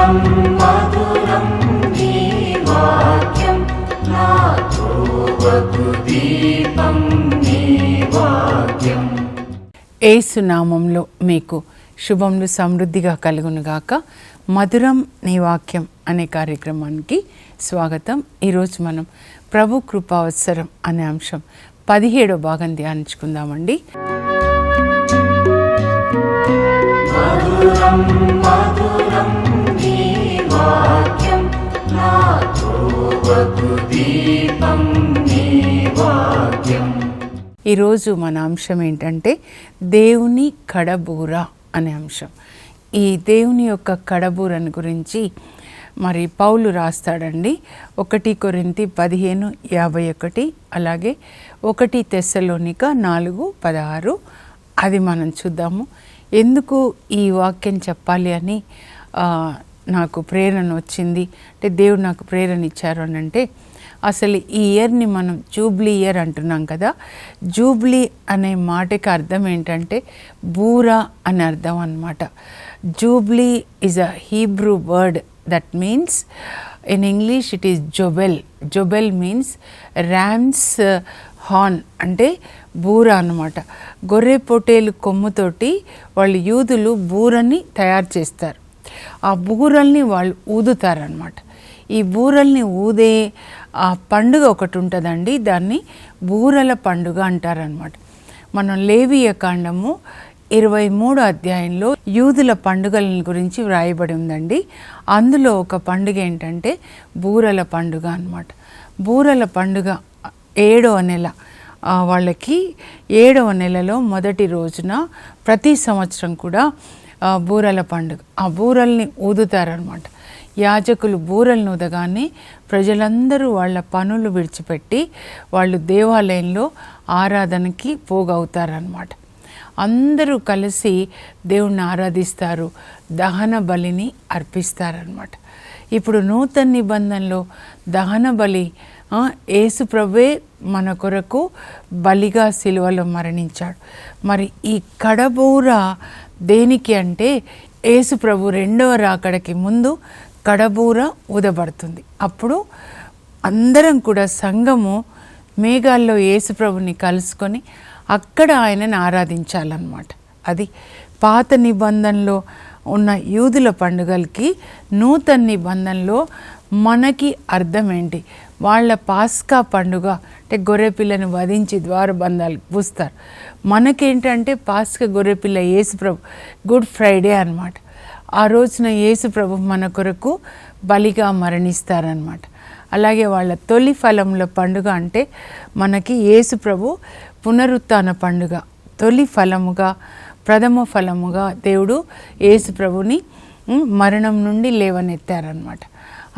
మధురం మధురం నీ వాక్యం నా త్రోవకు దీపం నీ వాక్యం. యేసు నామంలో మీకు శుభములు సమృద్ధిగా కలుగునుగాక. మధురం నీ వాక్యం అనే కార్యక్రమానికి స్వాగతం. ఈరోజు మనం ప్రభు కృపావత్సరం అనే అంశం 17వ భాగం ధ్యానించుకుందామండి. మధురం మధురం నీ వాక్యం నా త్రోవకు దీపం నీ వాక్యం. ఈరోజు మన అంశం ఏంటంటే దేవుని కడబూర అనే అంశం. ఈ దేవుని యొక్క కడబూరని గురించి మరి పౌలు రాస్తాడండి. 1 కొరింథీ 15:51, అలాగే 1 తెస్సలోనిక 4:16. అది మనం చూద్దాము. ఎందుకు ఈ వాక్యం చెప్పాలి అని నాకు ప్రేరణ వచ్చింది అంటే దేవుడు నాకు ప్రేరణ ఇచ్చారు అని అంటే, అసలు ఈ ఇయర్ని మనం జూబ్లీ ఇయర్ అంటున్నాం కదా. జూబ్లీ అనే మాటకి అర్థం ఏంటంటే బూర అని అర్థం అన్నమాట. Jubilee is a Hebrew word that means in English it is జొబెల్. జొబెల్ మీన్స్ ర్యామ్స్ హార్న్, అంటే బూర అన్నమాట. గొర్రె పొటేలు కొమ్ముతోటి వాళ్ళు యూదులు బూరని తయారు చేస్తారు. ఆ బూరల్ని వాళ్ళు ఊదుతారనమాట. ఈ బూరల్ని ఊదే ఆ పండుగ ఒకటి ఉంటుందండి, దాన్ని బూరల పండుగ అంటారనమాట. మనం లేవియ కాండము 23వ అధ్యాయంలో యూదుల పండుగల గురించి వ్రాయబడి ఉందండి. అందులో ఒక పండుగ ఏంటంటే బూరల పండుగ అన్నమాట. బూరల పండుగ 7వ నెల, వాళ్ళకి 7వ నెలలో మొదటి రోజున ప్రతి సంవత్సరం కూడా బూరల పండుగ. ఆ బూరల్ని ఊదుతారనమాట. యాజకులు బూరలను ఊదగానే ప్రజలందరూ వాళ్ళ పనులు విడిచిపెట్టి వాళ్ళు దేవాలయంలో ఆరాధనకి పోగవుతారనమాట. అందరూ కలిసి దేవుణ్ణి ఆరాధిస్తారు, దహన బలిని అర్పిస్తారనమాట. ఇప్పుడు నూతన నిబంధనలో దహన బలి యేసు ప్రభువే మన కొరకు బలిగా సిలువలో మరణించాడు. మరి ఈ కడబూర దేనికి అంటే యేసు ప్రభు 2వ రాకడకి ముందు కడబూర ఊదబడుతుంది. అప్పుడు అందరం కూడా సంఘము మేఘాల్లో యేసు ప్రభుని కలుసుకొని అక్కడ ఆయనని ఆరాధించాలన్నమాట. అది పాత నిబంధనలో ఉన్న యూదుల పండుగలకి నూతన నిబంధనలో మనకి అర్థం ఏంటి? వాళ్ళ పాస్కా పండుగ అంటే గొర్రెపిల్లని వధించి ద్వారబంధాలు పూస్తారు. మనకేంటంటే పాస్కా గొర్రెపిల్ల యేసుప్రభు గుడ్ ఫ్రైడే అన్నమాట. ఆ రోజున యేసుప్రభు మన కొరకు బలిగా మరణిస్తారనమాట. అలాగే వాళ్ళ తొలి ఫలముల పండుగ అంటే మనకి యేసుప్రభు పునరుత్థాన పండుగ. తొలి ఫలముగా, ప్రథమ ఫలముగా దేవుడు యేసుప్రభుని మరణం నుండి లేవనెత్తారనమాట.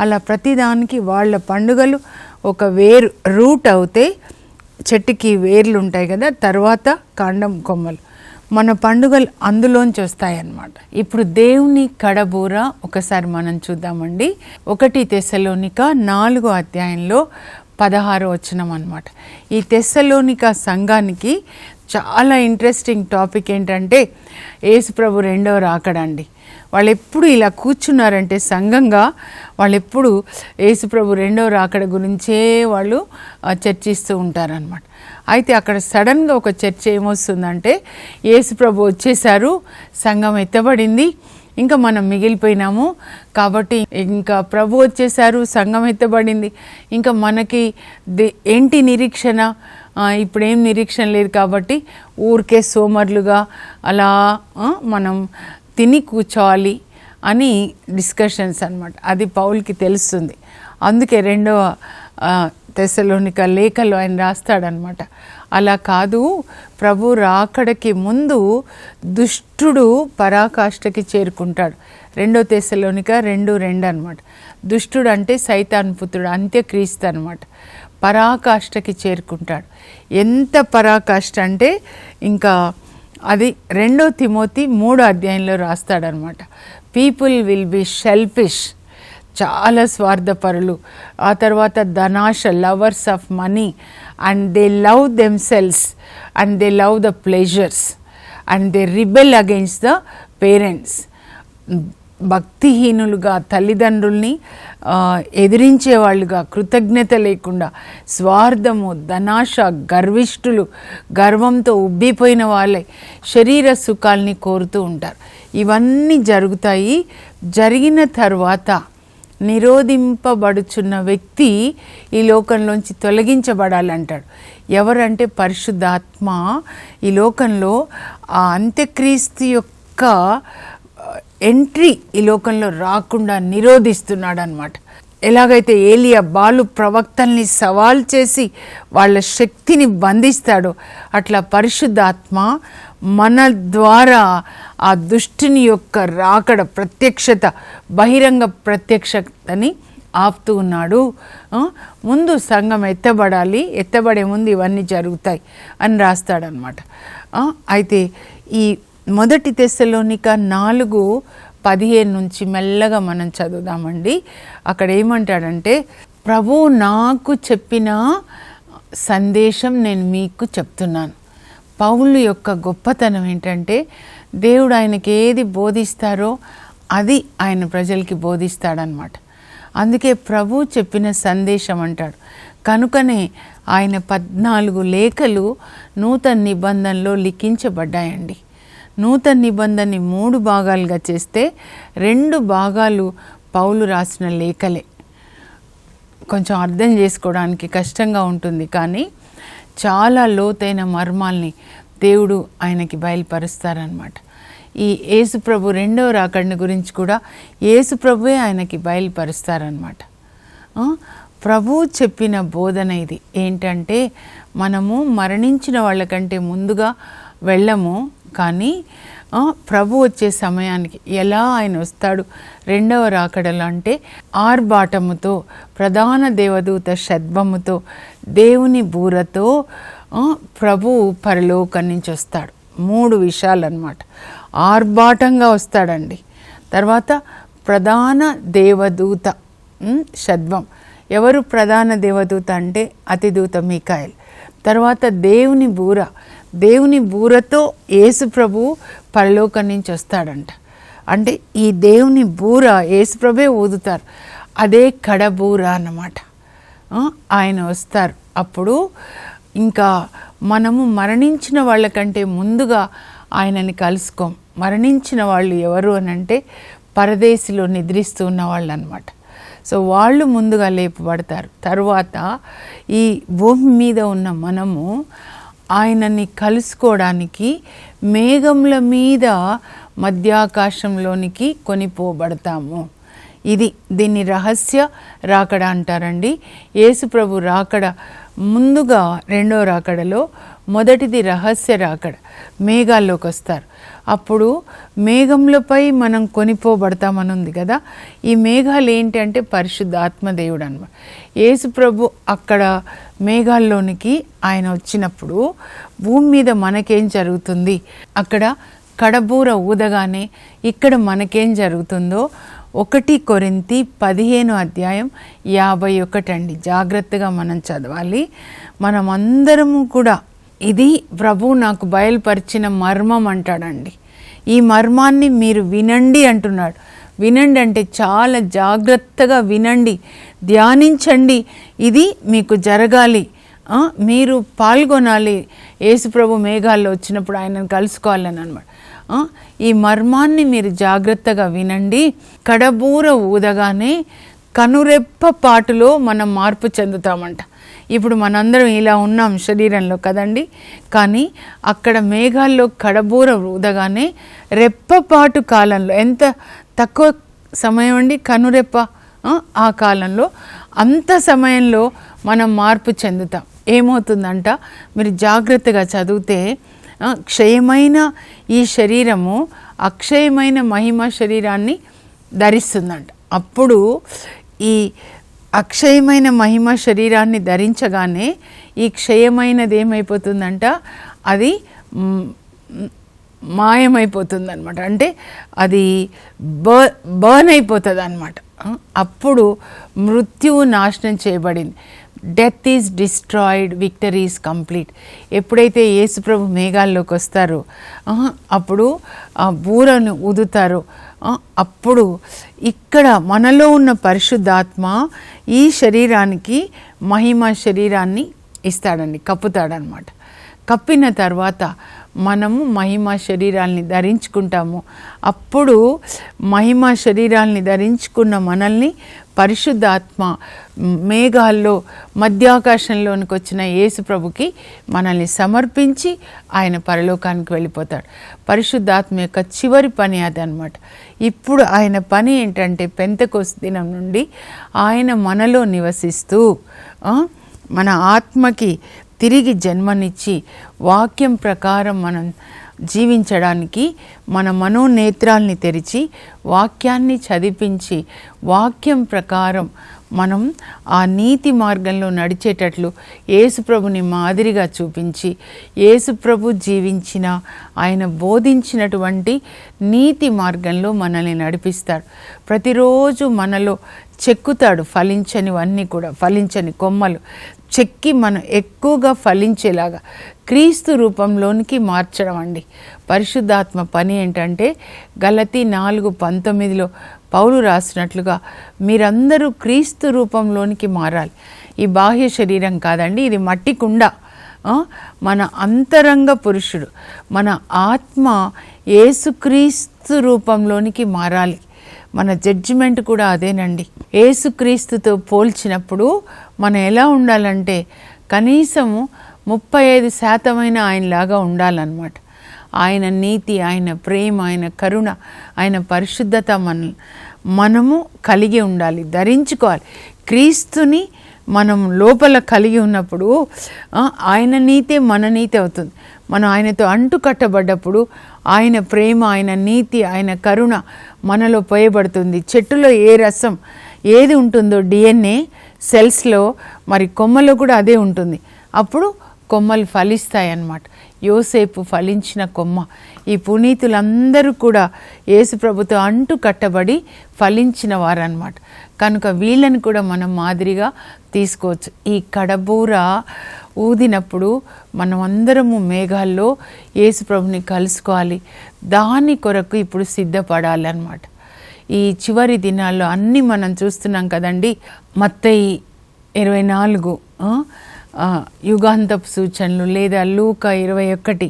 అలా ప్రతిదానికి వాళ్ళ పండుగలు ఒక వేరు రూట్ అవుతే, చెట్టుకి వేర్లు ఉంటాయి కదా, తర్వాత కాండం కొమ్మలు, మన పండుగలు అందులోంచి వస్తాయన్నమాట. ఇప్పుడు దేవుని కడబూర ఒకసారి మనం చూద్దామండి. 1 తెస్సలోనిక 4వ అధ్యాయంలో 16వ వచనం అన్నమాట. ఈ తెస్సలోనిక సంఘానికి చాలా ఇంట్రెస్టింగ్ టాపిక్ ఏంటంటే యేసుప్రభు 2వ రాకడండి. వాళ్ళు ఎప్పుడు ఇలా కూర్చున్నారంటే సంఘంగా వాళ్ళు ఎప్పుడు యేసుప్రభు 2వ రాకడ గురించే వాళ్ళు చర్చిస్తూ ఉంటారనమాట. అయితే అక్కడ సడన్గా ఒక చర్చ ఏమొస్తుందంటే యేసుప్రభు వచ్చేసారు, సంఘం ఎత్తబడింది, ఇంకా మనం మిగిలిపోయినాము, కాబట్టి ఇంకా ప్రభు వచ్చేసారు, సంఘం ఎత్తబడింది, ఇంకా మనకి ఏంటి నిరీక్షణ? ఇప్పుడేం నిరీక్షణ లేదు, కాబట్టి ఊరికే సోమర్లుగా అలా మనం తిని కూర్చోవాలి అని డిస్కషన్స్ అన్నమాట. అది పౌలుకి తెలుస్తుంది. అందుకే 2వ తెస్సలోనిక లేఖలో ఆయన రాస్తాడనమాట, అలా కాదు, ప్రభు రాకడకి ముందు దుష్టుడు పరాకాష్ఠకి చేరుకుంటాడు. 2వ తెస్సలోనిక 2:2 అనమాట. దుష్టుడు అంటే సైతాన్ పుత్రుడు, అంత్యక్రీస్తు అనమాట. పరాకాష్ఠకి చేరుకుంటాడు. ఎంత పరాకాష్ఠ అంటే ఇంకా అది 2వ తిమోతి 3వ అధ్యాయంలో రాస్తాడనమాట. పీపుల్ విల్ బి షెల్ఫిష్, చాలా స్వార్థపరులు. ఆ తర్వాత ధనాశ, lovers of money, and they love themselves and they love the pleasures and they rebel against the parents. భక్తిహీనులుగా, తల్లిదండ్రుల్ని ఎదిరించే వాళ్ళుగా, కృతజ్ఞత లేకుండా, స్వార్థము, ధనాశ, గర్విష్ఠులు, గర్వంతో ఉబ్బిపోయిన వాళ్ళే శరీర సుఖాల్ని కోరుతూ ఉంటారు. ఇవన్నీ జరుగుతాయి. జరిగిన తర్వాత నిరోధింపబడుచున్న వ్యక్తి ఈ లోకంలోంచి తొలగించబడాలంటాడు. ఎవరంటే పరిశుద్ధాత్మ ఈ లోకంలో ఆ అంత్యక్రీస్తు యొక్క ఎంట్రీ ఈ లోకంలో రాకుండా నిరోధిస్తున్నాడు అన్నమాట. ఎలాగైతే ఏలియా బాలు ప్రవక్తల్ని సవాల్ చేసి వాళ్ళ శక్తిని బంధిస్తాడో అట్లా పరిశుద్ధాత్మ మన ద్వారా ఆ దుష్టుని యొక్క రాకడ ప్రత్యక్షత, బహిరంగ ప్రత్యక్షతని ఆపుతూ ఉన్నాడు. ముందు సంఘం ఎత్తబడాలి, ఎత్తబడే ముందు ఇవన్నీ జరుగుతాయి అని రాస్తాడనమాట. అయితే ఈ 1 తెస్సలోనిక 4:15 నుంచి మెల్లగా మనం చదువుదామండి. అక్కడ ఏమంటాడంటే, ప్రభువు నాకు చెప్పిన సందేశం నేను మీకు చెప్తున్నాను. పౌలు యొక్క గొప్పతనం ఏంటంటే, దేవుడు ఆయనకి ఏది బోధిస్తారో అది ఆయన ప్రజలకి బోధిస్తాడనమాట. అందుకే ప్రభు చెప్పిన సందేశం అంటాడు. కనుకనే ఆయన 14 లేఖలు నూతన నిబంధనలో లిఖించబడ్డాయండి. నూతన నిబంధనని 3 భాగాలుగా చేస్తే 2 భాగాలు పౌలు రాసిన లేఖలే. కొంచెం అర్థం చేసుకోవడానికి కష్టంగా ఉంటుంది, కానీ చాలా లోతైన మర్మాల్ని దేవుడు ఆయనకి బయలుపరుస్తారనమాట. ఈ యేసుప్రభు 2వ రాకడని గురించి కూడా యేసుప్రభువే ఆయనకి బయలుపరుస్తారనమాట. ప్రభు చెప్పిన బోధన ఇది ఏంటంటే, మనము మరణించిన వాళ్ళకంటే ముందుగా వెళ్ళము, కానీ ప్రభు వచ్చే సమయానికి ఎలా ఆయన వస్తాడు 2వ రాకడలో అంటే ఆర్భాటముతో, ప్రధాన దేవదూత షద్భముతో, దేవుని బూరతో ప్రభు పరలోకం నుంచి వస్తాడు. 3 విషయాలు అన్నమాట. ఆర్భాటంగా వస్తాడండి. తర్వాత ప్రధాన దేవదూత షద్భం. ఎవరు ప్రధాన దేవదూత అంటే అతిదూత మీకాయల్. తర్వాత దేవుని బూర, దేవుని బూరతో యేసు ప్రభు పరలోకం నుంచి వస్తాడంట. అంటే ఈ దేవుని బూర యేసు ప్రభే ఊదుతారు, అదే కడబూర అన్నమాట. ఆయన వస్తారు. అప్పుడు ఇంకా మనము మరణించిన వాళ్ళకంటే ముందుగా ఆయనని కలుసుకోం. మరణించిన వాళ్ళు ఎవరు అని అంటే పరదేశిలో నిద్రిస్తూ ఉన్న వాళ్ళు అన్నమాట. సో వాళ్ళు ముందుగా లేపబడతారు. తర్వాత ఈ భూమి మీద ఉన్న మనము ఆయనని కలుసుకోవడానికి మేఘముల మీద మధ్యాకాశంలోనికి కొనిపోబడతాము. దీన్ని రహస్య రాకడ అంటారండి. యేసు ప్రభు రాకడ ముందుగా 2వ రాకడలో, మొదటిది రహస్య రాకడ, మేఘాల్లోకి వస్తారు. అప్పుడు మేఘములపై మనం కొనిపోబడతామని ఉంది కదా. ఈ మేఘాలు ఏంటి అంటే పరిశుద్ధ ఆత్మదేవుడు అన్నమాట. యేసు ప్రభు అక్కడ మేఘాల్లోనికి ఆయన వచ్చినప్పుడు భూమి మీద మనకేం జరుగుతుంది, అక్కడ కడబూర ఊదగానే ఇక్కడ మనకేం జరుగుతుందో 1 కొరింథీ 15:51 అండి. జాగ్రత్తగా మనం చదవాలి. మనమందరము కూడా ఇది ప్రభు నాకు బయలుపరిచిన మర్మం అంటాడండి. ఈ మర్మాన్ని మీరు వినండి అంటున్నాడు. వినండి అంటే చాలా జాగ్రత్తగా వినండి, ధ్యానించండి. ఇది మీకు జరగాలి, మీరు పాల్గొనాలి. యేసు ప్రభు మేఘాల్లో వచ్చినప్పుడు ఆయనను కలుసుకోవాలని అన్నమాట. ఈ మర్మాన్ని మీరు జాగ్రత్తగా వినండి. కడబూర ఊదగానే కనురెప్ప పాటులో మనం మార్పు చెందుతామంట. ఇప్పుడు మనందరం ఇలా ఉన్నాం శరీరంలో కదండి, కానీ అక్కడ మేఘాల్లో కడబూర ఊదగానే రెప్పపాటు కాలంలో, ఎంత తక్కువ సమయం అండి కనురెప్ప, ఆ కాలంలో అంత సమయంలో మనం మార్పు చెందుతాం. ఏమవుతుందంట, మీరు జాగ్రత్తగా చదివితే క్షయమైన ఈ శరీరము అక్షయమైన మహిమ శరీరాన్ని ధరిస్తుందంట. అప్పుడు ఈ అక్షయమైన మహిమ శరీరాన్ని ధరించగానే ఈ క్షయమైనది ఏమైపోతుందంట, అది మాయమైపోతుంది అనమాట. అంటే అది బర్న్ అయిపోతుంది అనమాట. అప్పుడు మృత్యువు నాశనం చేయబడింది. Death is destroyed, victory is complete. ఎప్పుడైతే యేసుప్రభు మేఘాల్లోకి వస్తారో అప్పుడు ఆ బూరను ఊదుతారో అప్పుడు ఇక్కడ మనలో ఉన్న పరిశుద్ధాత్మ ఈ శరీరానికి మహిమ శరీరాన్ని ఇస్తాడండి, కప్పుతాడనమాట. కప్పిన తర్వాత మనము మహిమ శరీరాల్ని ధరించుకుంటాము. అప్పుడు మహిమ శరీరాల్ని ధరించుకున్న మనల్ని పరిశుద్ధాత్మ మేఘాల్లో మధ్యాకాశంలోనికి వచ్చిన యేసుప్రభుకి మనల్ని సమర్పించి ఆయన పరలోకానికి వెళ్ళిపోతాడు. పరిశుద్ధాత్మ యొక్క చివరి పని అదనమాట. ఇప్పుడు ఆయన పని ఏంటంటే పెంతెకోస్తు దినం నుండి ఆయన మనలో నివసిస్తూ మన ఆత్మకి తిరిగి జన్మనిచ్చి వాక్యం ప్రకారం మనం జీవించడానికి మన మనోనేత్రాల్ని తెరిచి వాక్యాన్ని చదివించి వాక్యం ప్రకారం మనం ఆ నీతి మార్గంలో నడిచేటట్లు యేసుప్రభుని మాదిరిగా చూపించి యేసుప్రభు జీవించిన ఆయన బోధించినటువంటి నీతి మార్గంలో మనల్ని నడిపిస్తాడు. ప్రతిరోజు మనలో చెక్కుతాడు ఫలించనివన్నీ కూడా, ఫలించని కొమ్మలు చెక్కి మనం ఎక్కువగా ఫలించేలాగా క్రీస్తు రూపంలోనికి మార్చడం అండి పరిశుద్ధాత్మ పని. ఏంటంటే గలతీ 4:19 పౌలు రాసినట్లుగా మీరందరూ క్రీస్తు రూపంలోనికి మారాలి. ఈ బాహ్య శరీరం కాదండి, ఇది మట్టి కుండ. మన అంతరంగ పురుషుడు, మన ఆత్మ యేసుక్రీస్తు రూపంలోనికి మారాలి. మన జడ్జిమెంట్ కూడా అదేనండి. యేసుక్రీస్తుతో పోల్చినప్పుడు మనం ఎలా ఉండాలంటే కనీసము 35% ఆయనలాగా ఉండాలన్నమాట. ఆయన నీతి, ఆయన ప్రేమ, ఆయన కరుణ, ఆయన పరిశుద్ధత మనము కలిగి ఉండాలి, ధరించుకోవాలి. క్రీస్తుని మనం లోపల కలిగి ఉన్నప్పుడు ఆయన నీతే మన నీతి అవుతుంది. మనం ఆయనతో అంటు కట్టబడ్డప్పుడు ఆయన ప్రేమ, ఆయన నీతి, ఆయన కరుణ మనలో పోయబడుతుంది. చెట్టులో ఏ రసం ఏది ఉంటుందో DNA సెల్స్లో మరి కొమ్మలో కూడా అదే ఉంటుంది. అప్పుడు కొమ్మలు ఫలిస్తాయి అన్నమాట. యోసేపు ఫలించిన కొమ్మ. ఈ పునీతులందరూ కూడా యేసు ప్రభుతో అంటు కట్టబడి ఫలించిన వారన్నమాట. కనుక వీళ్ళని కూడా మనం మాదిరిగా తీసుకోవచ్చు. ఈ కడబూర ఊదినప్పుడు మనం అందరము మేఘాల్లో యేసు ప్రభుని కలుసుకోవాలి. దాని కొరకు ఇప్పుడు సిద్ధపడాలి అన్నమాట. ఈ చివరి దినాల్లో అన్నీ మనం చూస్తున్నాం కదండి. మత్తయి 24 యుగాంతపు సూచనలు, లేదా లూకా 21,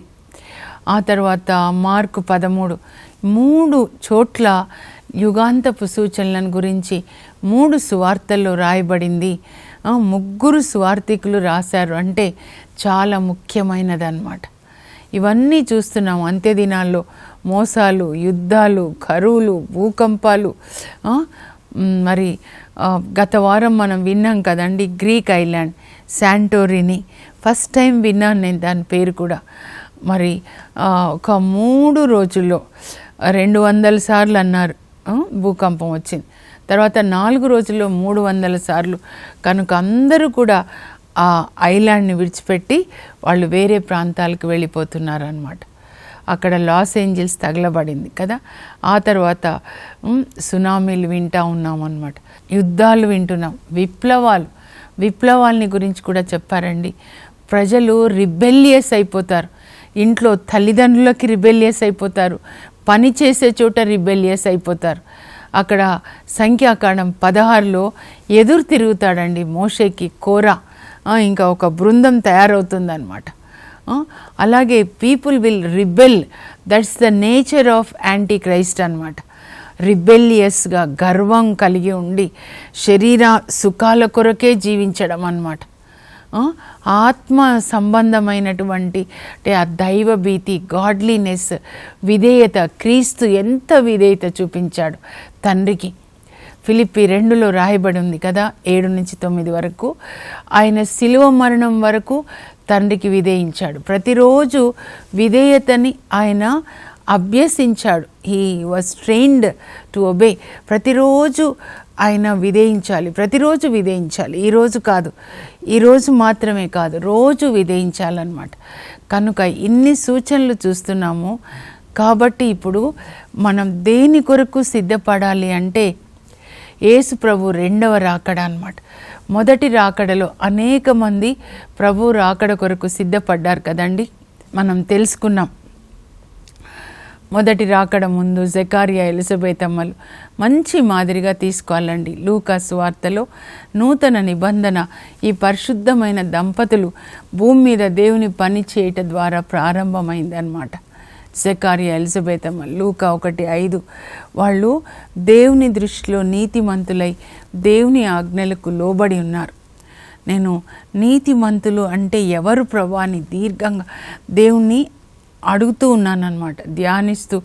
ఆ తర్వాత మార్కు 13, 3 చోట్ల యుగాంతపు సూచనలను గురించి 3 సువార్తల్లో రాయబడింది. 3 సువార్థికులు రాశారు. అంటే చాలా ముఖ్యమైనది అన్నమాట. ఇవన్నీ చూస్తున్నాం. అంత్య దినాల్లో మోసాలు, యుద్ధాలు, కరువులు, భూకంపాలు. మరి గత వారం మనం విన్నాం కదండి, Greek island Santorini. First time విన్నాను నేను దాని పేరు కూడా. మరి ఒక 3 రోజుల్లో 200 సార్లు అన్నారు భూకంపం వచ్చింది. తర్వాత 4 రోజుల్లో 300 సార్లు. కనుక అందరూ కూడా ఆ ఐలాండ్ని విడిచిపెట్టి వాళ్ళు వేరే ప్రాంతాలకు వెళ్ళిపోతున్నారు అన్నమాట. అక్కడ లాస్ ఏంజల్స్ తగలబడింది కదా. ఆ తర్వాత సునామీలు వింటూ ఉన్నాం అన్నమాట. యుద్ధాలు వింటున్నాం, విప్లవాల్ని గురించి కూడా చెప్పారండి. ప్రజలు రిబెలియస్ అయిపోతారు. ఇంట్లో తల్లిదండ్రులకి రిబెలియస్ అయిపోతారు, పని చేసే చోట రిబెలియస్ అయిపోతారు. అక్కడ సంఖ్యాకాండం 16లో ఎదురు తిరుగుతాడండి మోషేకి కోరా. ఇంకా ఒక బృందం తయారవుతుందన్నమాట. అలాగే people will rebel. That's the nature of anti Christ అన్నమాట. రిబెలియస్గా గర్వం కలిగి ఉండి శరీర సుఖాల కొరకే జీవించడం అన్నమాట. ఆత్మ సంబంధమైనటువంటి అంటే ఆ దైవ భీతి, గాడ్లీనెస్, విధేయత. క్రీస్తు ఎంత విధేయత చూపించాడు తండ్రికి. ఫిలిప్పీ 2లో రాయబడి ఉంది కదా, 7-9 వరకు. ఆయన శిలువ మరణం వరకు తండ్రికి విధేయించాడు. ప్రతిరోజు విధేయతని ఆయన అభ్యసించాడు. He was trained to obey. ప్రతిరోజు ఆయన ప్రతిరోజు విధేయించాలి. ఈరోజు కాదు, ఈరోజు మాత్రమే కాదు, రోజు విధేయించాలన్నమాట. కనుక ఇన్ని సూచనలు చూస్తున్నాము. కాబట్టి ఇప్పుడు మనం దేని కొరకు సిద్ధపడాలి అంటే యేసు ప్రభు రెండవ రాకడ అన్నమాట. మొదటి రాకడలో అనేక మంది ప్రభు రాకడ కొరకు సిద్ధపడ్డారు కదండి, మనం తెలుసుకున్నాం. మొదటి రాకడ ముందు జకర్యా, ఎలిజబెత్ అమ్మలు మంచి మాదిరిగా తీసుకోవాలండి. లూకా సువార్తలో నూతన నిబంధన ఈ పరిశుద్ధమైన దంపతులు భూమి మీద దేవుని పని చేయటం ద్వారా ప్రారంభమైందన్నమాట. జకర్యా, ఎలిజబెత్ అమ్మ, లూకా 1:5 వాళ్ళు దేవుని దృష్టిలో నీతిమంతులై దేవుని ఆజ్ఞలకు లోబడి ఉన్నారు. నేను నీతిమంతులు అంటే ఎవరు ప్రభా అని దీర్ఘంగా దేవుణ్ణి అడుగుతూ ఉన్నానన్నమాట, ధ్యానిస్తూ.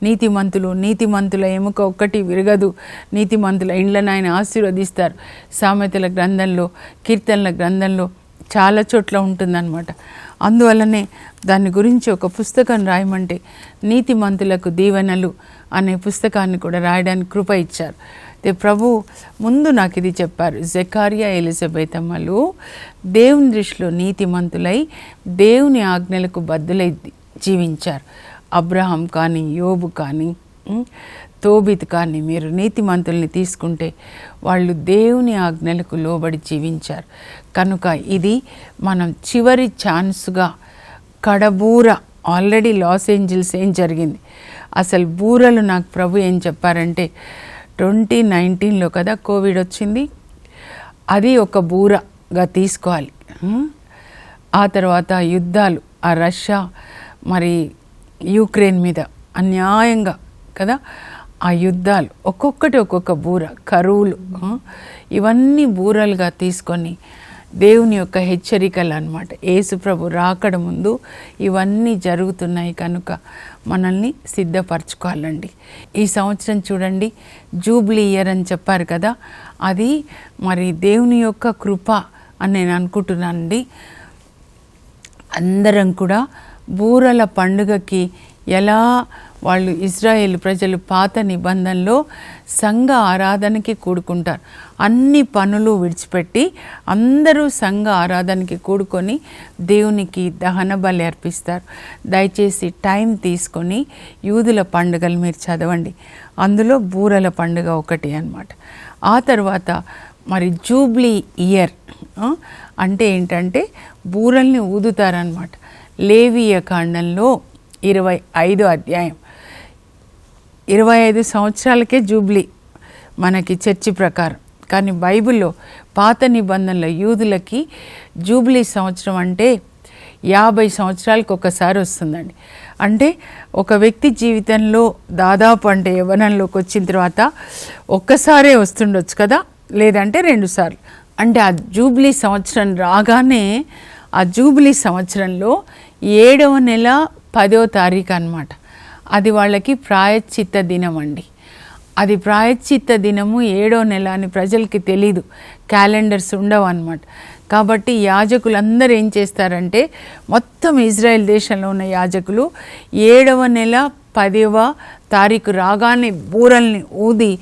నీతిమంతుల ఎముక ఒక్కటి విరగదు, నీతిమంతుల ఇండ్లను ఆయన ఆశీర్వదిస్తారు. సామెతల గ్రంథంలో, కీర్తనల గ్రంథంలో చాలా చోట్ల ఉంటుందన్నమాట. అందువల్లనే దాని గురించి ఒక పుస్తకం రాయమంటే నీతిమంతులకు దీవెనలు అనే పుస్తకాన్ని కూడా రాయడానికి కృప ఇచ్చారు. ప్రభు ముందు నాకు ఇది చెప్పారు, జకర్యా, ఎలిజబెత్ అమ్మలు దేవుని దృష్టిలో నీతిమంతులై దేవుని ఆజ్ఞలకు బద్దులై జీవించారు. అబ్రహాం కానీ, యోబు కానీ, తోబిత్ కానీ మీరు నీతిమంతుల్ని తీసుకుంటే వాళ్ళు దేవుని ఆజ్ఞలకు లోబడి జీవించారు. కనుక ఇది మనం చివరి ఛాన్స్గా కడబూర. ఆల్రెడీ లాస్ ఏంజల్స్ ఏం జరిగింది, అసలు బూరలు నాకు ప్రభు ఏం చెప్పారంటే 2019లో కదా కోవిడ్ వచ్చింది, అది ఒక బూరగా తీసుకోవాలి. ఆ తర్వాత యుద్ధాలు, ఆ రష్యా మరి యుక్రెయిన్ మీద అన్యాయంగా కదా ఆ యుద్ధాలు, ఒక్కొక్క బూర, కరువులు, ఇవన్నీ బూరలుగా తీసుకొని దేవుని యొక్క హెచ్చరికలు అన్నమాట. యేసు ప్రభు రాకడ ముందు ఇవన్నీ జరుగుతున్నాయి కనుక మనల్ని సిద్ధపరచుకోవాలండి. ఈ సంవత్సరం చూడండి జూబ్లీ ఇయర్ అని చెప్పారు కదా, అది మరి దేవుని యొక్క కృప అని నేను అనుకుంటున్నానండి. అందరం కూడా బూరల పండుగకి ఎలా వాళ్ళు ఇజ్రాయేల్ ప్రజలు పాత నిబంధనలో సంఘ ఆరాధనకి కూడుకుంటారు. అన్ని పనులు విడిచిపెట్టి అందరూ సంఘ ఆరాధనకి కూడుకొని దేవునికి దహన బలి అర్పిస్తారు. దయచేసి టైం తీసుకొని యూదుల పండుగలు మీరు చదవండి, అందులో బూరల పండుగ ఒకటి అన్నమాట. ఆ తర్వాత మరి జూబ్లీ ఇయర్ అంటే ఏంటంటే బూరల్ని ఊదుతారనమాట. లేవీయ కాండంలో 25వ అధ్యాయం 25 సంవత్సరాలకే జూబ్లీ మనకి చర్చి ప్రకారం. కానీ బైబిల్లో పాత నిబంధనల యూదులకి జూబ్లీ సంవత్సరం అంటే 50 సంవత్సరాలకు ఒకసారి వస్తుందండి. అంటే ఒక వ్యక్తి జీవితంలో దాదాపు అంటే యవ్వనంలోకి వచ్చిన తర్వాత ఒక్కసారే వస్తుండొచ్చు కదా, లేదంటే 2 సార్లు. అంటే ఆ జూబ్లీ సంవత్సరం రాగానే ఆ జూబ్లీ సంవత్సరంలో 7వ నెల 10వ తారీఖు అన్నమాట. అది వాళ్ళకి ప్రాయశ్చిత్త దినం అండి. అది ప్రాయశ్చిత్త దినము 7వ నెల అని ప్రజలకి తెలీదు, క్యాలెండర్స్ ఉండవు అన్నమాట. కాబట్టి యాజకులందరూ ఏం చేస్తారంటే మొత్తం ఇజ్రాయెల్ దేశంలో ఉన్న యాజకులు 7వ నెల 10వ తారీఖు రాగానే బూరల్ని ఊది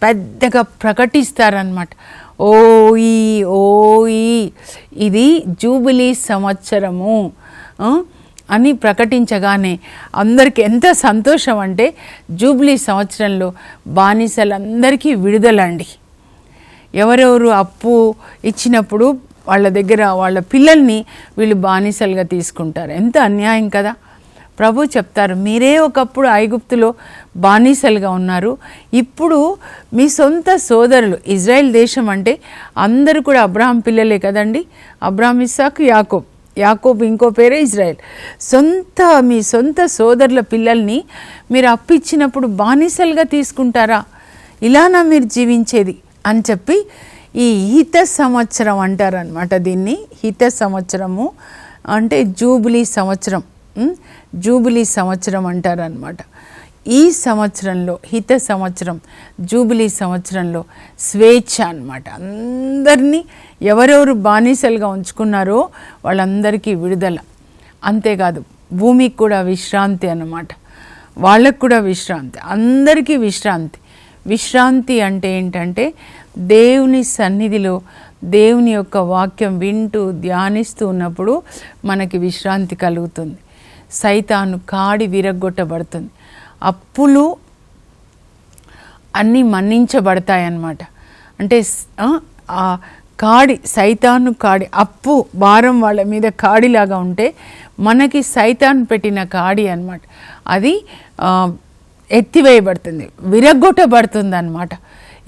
పెద్దగా ప్రకటిస్తారనమాట. ఓయి ఓయి ఇది జూబిలీ సంవత్సరము అని ప్రకటించగానే అందరికీ ఎంత సంతోషం అంటే జూబ్లీ సంవత్సరంలో బానిసలందరికీ విడుదలండి. ఎవరెవరు అప్పు ఇచ్చినప్పుడు వాళ్ళ దగ్గర వాళ్ళ పిల్లల్ని వీళ్ళు బానిసలుగా తీసుకుంటారు. ఎంత అన్యాయం కదా. ప్రభు చెప్తారు, మీరే ఒకప్పుడు ఐగుప్తులో బానిసలుగా ఉన్నారు, ఇప్పుడు మీ సొంత సోదరులు. ఇజ్రాయెల్ దేశం అంటే అందరూ కూడా అబ్రహాం పిల్లలే కదండి. అబ్రహాం, ఇస్సాకు, యాకోబు ఇంకో పేరే ఇజ్రాయెల్. మీ సొంత సోదరుల పిల్లల్ని మీరు అప్పిచ్చినప్పుడు బానిసలుగా తీసుకుంటారా? ఇలానా మీరు జీవించేది అని చెప్పి ఈ హిత సంవత్సరం అంటారనమాట. దీన్ని హిత సంవత్సరము అంటే జూబిలీ సంవత్సరం, జూబిలీ సంవత్సరం అంటారనమాట. ఈ సంవత్సరంలో హిత సంవత్సరం, జూబిలీ సంవత్సరంలో స్వేచ్ఛ అన్నమాట. అందరినీ ఎవరెవరు బానిసలుగా ఉంచుకున్నారో వాళ్ళందరికీ విడుదల. అంతేకాదు భూమికి కూడా విశ్రాంతి అన్నమాట. వాళ్ళకు కూడా విశ్రాంతి, అందరికీ విశ్రాంతి. విశ్రాంతి అంటే ఏంటంటే దేవుని సన్నిధిలో దేవుని యొక్క వాక్యం వింటూ ధ్యానిస్తూ ఉన్నప్పుడు మనకి విశ్రాంతి కలుగుతుంది. సైతాను కాడి విరగ్గొట్టబడుతుంది. అప్పులు అన్నీ మన్నించబడతాయన్నమాట. అంటే ఆ కాడి, సైతాను కాడి, అప్పు భారం వాళ్ళ మీద కాడిలాగా ఉంటే మనకి సైతాన్ పెట్టిన కాడి అన్నమాట. అది ఎత్తివేయబడుతుంది, విరగొట్టబడుతుంది అన్నమాట.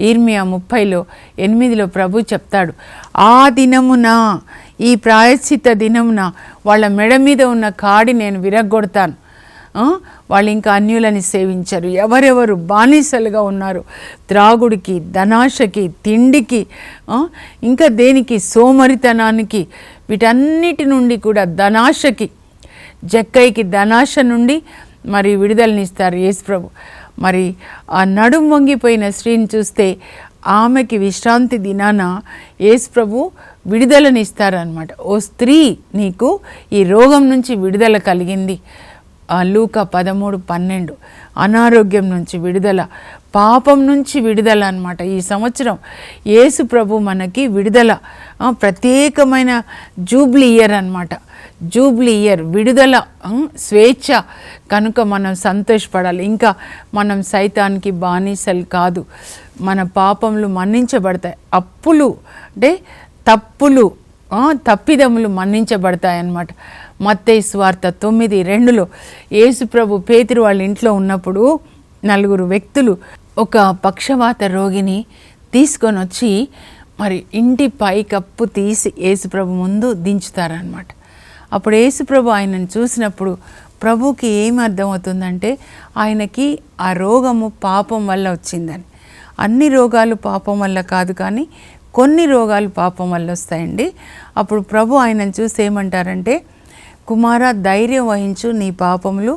ఇర్మియా 30:8 ప్రభు చెప్తాడు, ఆ దినమున, ఈ ప్రాయశ్చిత్త దినమున వాళ్ళ మెడ మీద ఉన్న కాడి నేను విరగొడతాను. వాళ్ళు ఇంకా అన్యులని సేవించరు. ఎవరెవరు బానిసలుగా ఉన్నారు త్రాగుడికి, ధనాశకి, తిండికి, ఇంకా దేనికి, సోమరితనానికి, వీటన్నిటి నుండి కూడా, ధనాశకి, జక్కైకి ధనాశ నుండి మరి విడుదలనిస్తారు యేసుప్రభు. మరి ఆ నడుం వంగిపోయిన స్త్రీని చూస్తే ఆమెకి విశ్రాంతి దినాన యేసుప్రభు విడుదలనిస్తారనమాట. ఓ స్త్రీ, నీకు ఈ రోగం నుంచి విడుదల కలిగింది. లూకా 13:12 అనారోగ్యం నుంచి విడుదల, పాపం నుంచి విడుదల అన్నమాట. ఈ సంవత్సరం యేసు ప్రభు మనకి విడుదల, ప్రత్యేకమైన జూబ్లీ ఇయర్ అన్నమాట. జూబ్లీ ఇయర్, విడుదల, స్వేచ్ఛ. కనుక మనం సంతోషపడాలి. ఇంకా మనం సైతానికి బానిసలు కాదు. మన పాపములు మన్నించబడతాయి. అప్పులు అంటే తప్పులు, తప్పిదములు మన్నించబడతాయన్నమాట. మత్తయి సువార్త 9:2 యేసుప్రభు పేతురు వాళ్ళ ఇంట్లో ఉన్నప్పుడు 4 వ్యక్తులు ఒక పక్షవాత రోగిని తీసుకొని వచ్చి మరి ఇంటి పైకప్పు తీసి యేసుప్రభు ముందు దించుతారనమాట. అప్పుడు యేసుప్రభు ఆయనను చూసినప్పుడు ప్రభుకి ఏం అర్థమవుతుందంటే ఆయనకి ఆ రోగము పాపం వల్ల వచ్చిందని. అన్ని రోగాలు పాపం వల్ల కాదు, కానీ కొన్ని రోగాలు పాపం వల్ల వస్తాయండి. అప్పుడు ప్రభు ఆయనను చూసి ఏమంటారంటే, కుమారా, ధైర్యం వహించు, నీ పాపములు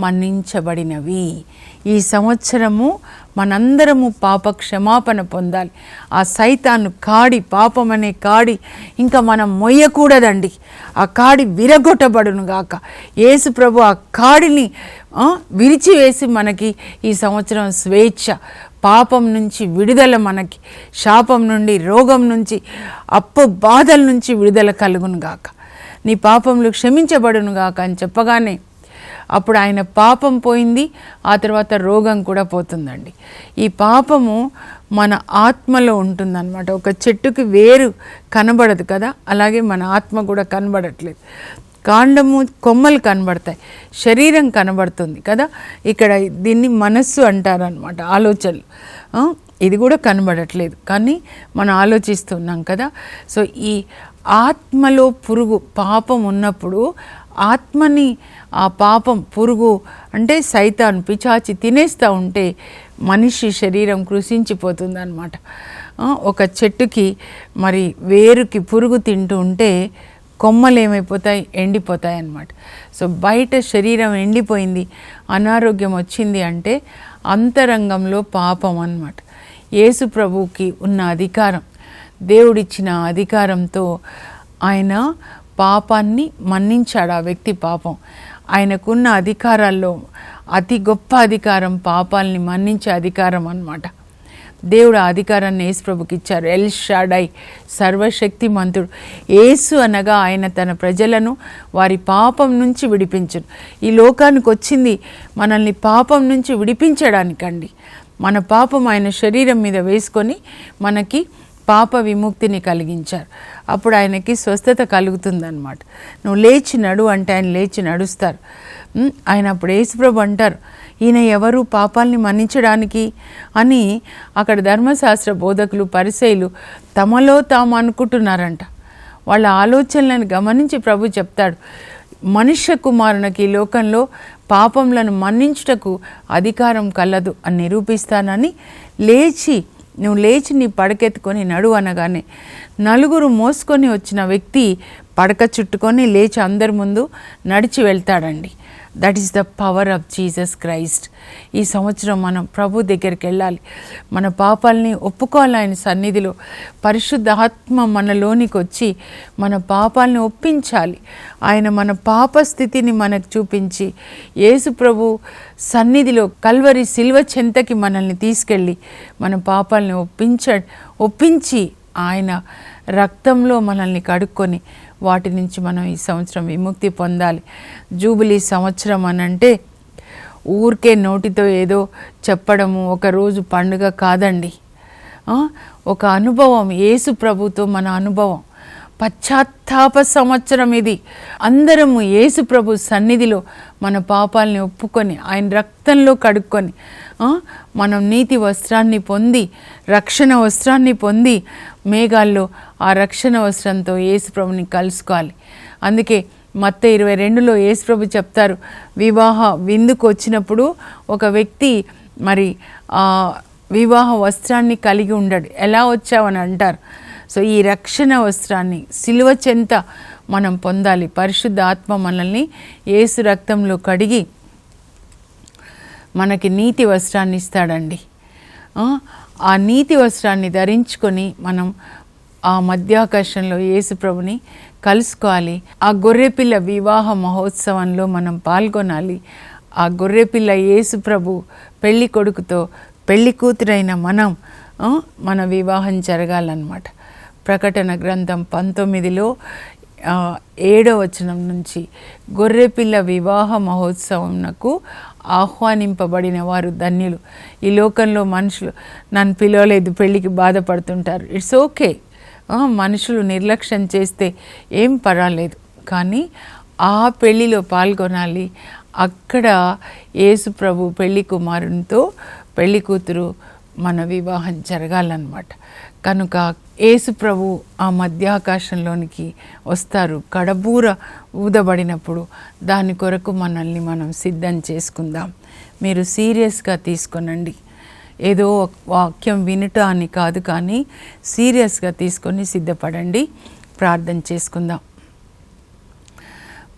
మన్నించబడినవి. ఈ సంవత్సరము మనందరము పాప క్షమాపణ పొందాలి. ఆ సైతాను కాడి, పాపం అనే కాడి ఇంకా మనం మొయ్యకూడదండి. ఆ కాడి విరగొట్టబడును గాక. యేసు ప్రభు ఆ కాడిని విరిచివేసి మనకి ఈ సంవత్సరం స్వేచ్ఛ, పాపం నుంచి విడుదల, మనకి శాపం నుండి, రోగం నుంచి, అప్పు బాధల నుంచి విడుదల కలుగును గాక. నీ పాపములు క్షమించబడును గాక అని చెప్పగానే అప్పుడు ఆయన పాపం పోయింది, ఆ తర్వాత రోగం కూడా పోతుందండి. ఈ పాపము మన ఆత్మలో ఉంటుందన్నమాట. ఒక చెట్టుకి వేరు కనబడదు కదా, అలాగే మన ఆత్మ కూడా కనబడట్లేదు. కాండము, కొమ్మలు కనబడతాయి, శరీరం కనబడుతుంది కదా. ఇక్కడ దీన్ని మనస్సు అంటారనమాట, ఆలోచనలు. ఇది కూడా కనబడట్లేదు, కానీ మనం ఆలోచిస్తున్నాం కదా. సో ఈ ఆత్మలో పురుగు, పాపం ఉన్నప్పుడు ఆత్మని ఆ పాపం, పురుగు అంటే సైతాన్, పిచాచి తినేస్తూ ఉంటే మనిషి శరీరం కృషించిపోతుంది అన్నమాట. ఒక చెట్టుకి మరి వేరుకి పురుగు తింటూ ఉంటే కొమ్మలు ఏమైపోతాయి, ఎండిపోతాయి అన్నమాట. సో బయట శరీరం ఎండిపోయింది, అనారోగ్యం వచ్చింది అంటే అంతరంగంలో పాపం అన్నమాట. యేసు ప్రభువుకి ఉన్న అధికారం, దేవుడిచ్చిన అధికారంతో ఆయన పాపాన్ని మన్నించాడు. ఆ వ్యక్తి పాపం, ఆయనకున్న అధికారాల్లో అతి గొప్ప అధికారం పాపాలని మన్నించే అధికారం అన్నమాట. దేవుడు ఆ అధికారాన్ని యేసు ప్రభుకి ఇచ్చారు. ఎల్ షాడై, సర్వశక్తిమంతుడు. యేసు అనగా ఆయన తన ప్రజలను వారి పాపం నుంచి విడిపించును. ఈ లోకానికి వచ్చింది మనల్ని పాపం నుంచి విడిపించడానికండి. మన పాపం ఆయన శరీరం మీద వేసుకొని మనకి పాప విముక్తిని కలిగించారు. అప్పుడు ఆయనకి స్వస్థత కలుగుతుందన్నమాట. నువ్వు లేచి నడు అంటే ఆయన లేచి నడుస్తారు. ఆయన అప్పుడు యేసుప్రభు అంటారు, ఈయన ఎవరు పాపాలని మన్నించడానికి అని. అక్కడ ధర్మశాస్త్ర బోధకులు, పరిసయ్యులు తమలో తాము అనుకుంటున్నారంట. వాళ్ళ ఆలోచనలను గమనించి ప్రభు చెప్తాడు, మనుష్య కుమారునికి ఈ లోకంలో పాపములను మన్నించుటకు అధికారం కలదు అని నిరూపిస్తానని నువ్వు లేచి నీ పడకెత్తుకొని నడు అనగానే 4 మోసుకొని వచ్చిన వ్యక్తి పడక చుట్టుకొని లేచి అందరి ముందు నడిచి వెళ్తాడండి. That is the power of Jesus Christ. ఈ సంవత్సరం మనం ప్రభు దగ్గరికి వెళ్ళాలి, మన పాపాలని ఒప్పుకోవాలి. ఆయన సన్నిధిలో పరిశుద్ధ ఆత్మ మనలోనికి వచ్చి మన పాపాలని ఒప్పించాలి. ఆయన మన పాప స్థితిని మనకు చూపించి యేసు ప్రభు సన్నిధిలో కల్వరి సిల్వ చెంతకి మనల్ని తీసుకెళ్ళి మన పాపాలని ఒప్పించి ఆయన రక్తంలో మనల్ని కడుక్కొని వాటి నుంచి మనం ఈ సంవత్సరం విముక్తి పొందాలి. జూబిలీ సంవత్సరం అనంటే ఊరికే నోటితో ఏదో చెప్పడము, ఒకరోజు పండుగ కాదండి. ఒక అనుభవం, యేసు ప్రభుతో మన అనుభవం. పశ్చాత్తాప సంవత్సరం ఇది. అందరము యేసు ప్రభు సన్నిధిలో మన పాపాలని ఒప్పుకొని ఆయన రక్తంలో కడుక్కొని మనం నీతి వస్త్రాన్ని పొంది, రక్షణ వస్త్రాన్ని పొంది, మేఘాల్లో ఆ రక్షణ వస్త్రంతో యేసు ప్రభుని కలుసుకోవాలి. అందుకే మత్తయి 22లో యేసు ప్రభు చెప్తారు, వివాహ విందుకు వచ్చినప్పుడు ఒక వ్యక్తి మరి వివాహ వస్త్రాన్ని కలిగి ఉండడు. ఎలా వచ్చావని అంటారు. సో ఈ రక్షణ వస్త్రాన్ని సిలువ చెంత మనం పొందాలి. పరిశుద్ధ ఆత్మ మనల్ని యేసు రక్తంలో కడిగి మనకి నీతి వస్త్రాన్ని ఇస్తాడండి. ఆ నీతి వస్త్రాన్ని ధరించుకొని మనం ఆ మధ్యాకాశంలో యేసు ప్రభుని కలుసుకోవాలి. ఆ గొర్రెపిల్ల వివాహ మహోత్సవంలో మనం పాల్గొనాలి. ఆ గొర్రెపిల్ల యేసు ప్రభు పెళ్లి కొడుకుతో పెళ్లి కూతురైన మన వివాహం జరగాలన్నమాట. ప్రకటన గ్రంథం 19లో 7వ వచనం నుంచి గొర్రెపిల్ల వివాహ మహోత్సవంకు ఆహ్వానింపబడిన వారు ధన్యులు. ఈ లోకంలో మనుషులు నన్ను పిలవలేదు పెళ్ళికి బాధపడుతుంటారు. ఇట్స్ ఓకే, మనుషులు నిర్లక్ష్యం చేస్తే ఏం పర్వాలేదు, కానీ ఆ పెళ్ళిలో పాల్గొనాలి. అక్కడ యేసు ప్రభు పెళ్లి కుమారునితో పెళ్లి కూతురు మన వివాహం జరగాలన్నమాట. కనుక యేసు ప్రభు ఆ మధ్యాకాశంలోనికి వస్తారు. కడబూర ఊదబడినప్పుడు దాని కొరకు మనల్ని మనం సిద్ధం చేసుకుందాం. మీరు సీరియస్గా తీసుకొనండి. ఏదో వాక్యం వినుట అని కాదు, కానీ సీరియస్గా తీసుకొని సిద్ధపడండి. ప్రార్థన చేసుకుందాం.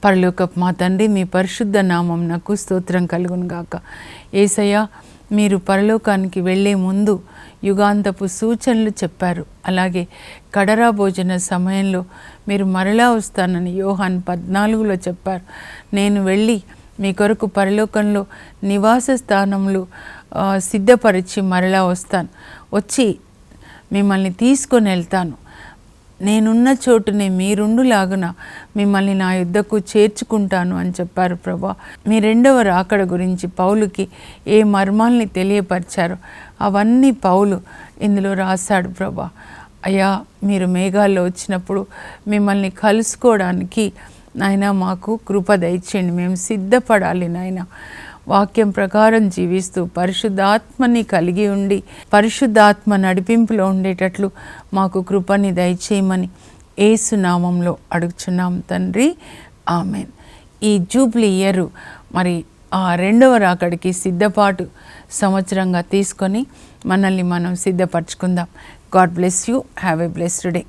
పరలోకపు మా తండ్రి, మీ పరిశుద్ధ నామమునకు స్తోత్రం కలుగును గాక. యేసయ్య, మీరు పరలోకానికి వెళ్ళే ముందు యుగాంతపు సూచనలు చెప్పారు. అలాగే కడరా భోజన సమయంలో మీరు మరలా వస్తానని యోహాను 14లో చెప్పారు. నేను వెళ్ళి మీ కొరకు పరలోకంలో నివాస స్థానములు సిద్ధపరిచి మరలా వస్తాను, వచ్చి మిమ్మల్ని తీసుకొని వెళ్తాను. నేనున్న చోటునే మీరుండులాగున మిమ్మల్ని నా యుద్ధకు చేర్చుకుంటాను అని చెప్పారు ప్రభా. మీ రెండవ రాకడ గురించి పౌలుకి ఏ మర్మాల్ని తెలియపరిచారో అవన్నీ పౌలు ఇందులో రాశాడు ప్రభా. అయ్యా, మీరు మేఘాల్లో వచ్చినప్పుడు మిమ్మల్ని కలుసుకోవడానికి నాయన మాకు కృప దయచేయండి. మేము సిద్ధపడాలి నాయన. వాక్యం ప్రకారం జీవిస్తూ పరిశుద్ధాత్మని కలిగి ఉండి పరిశుద్ధాత్మ నడిపింపులో ఉండేటట్లు మాకు కృపని దయచేయమని యేసు నామంలో అడుగుచున్నాం తండ్రి, ఆమెన్. ఈ జూబ్లీ ఇయర్ మరి ఆ రెండవ రాకడికి సిద్ధపాటు సంవత్సరంగా తీసుకొని మనల్ని మనం సిద్ధపరచుకుందాం. God bless you. Have a blessed day.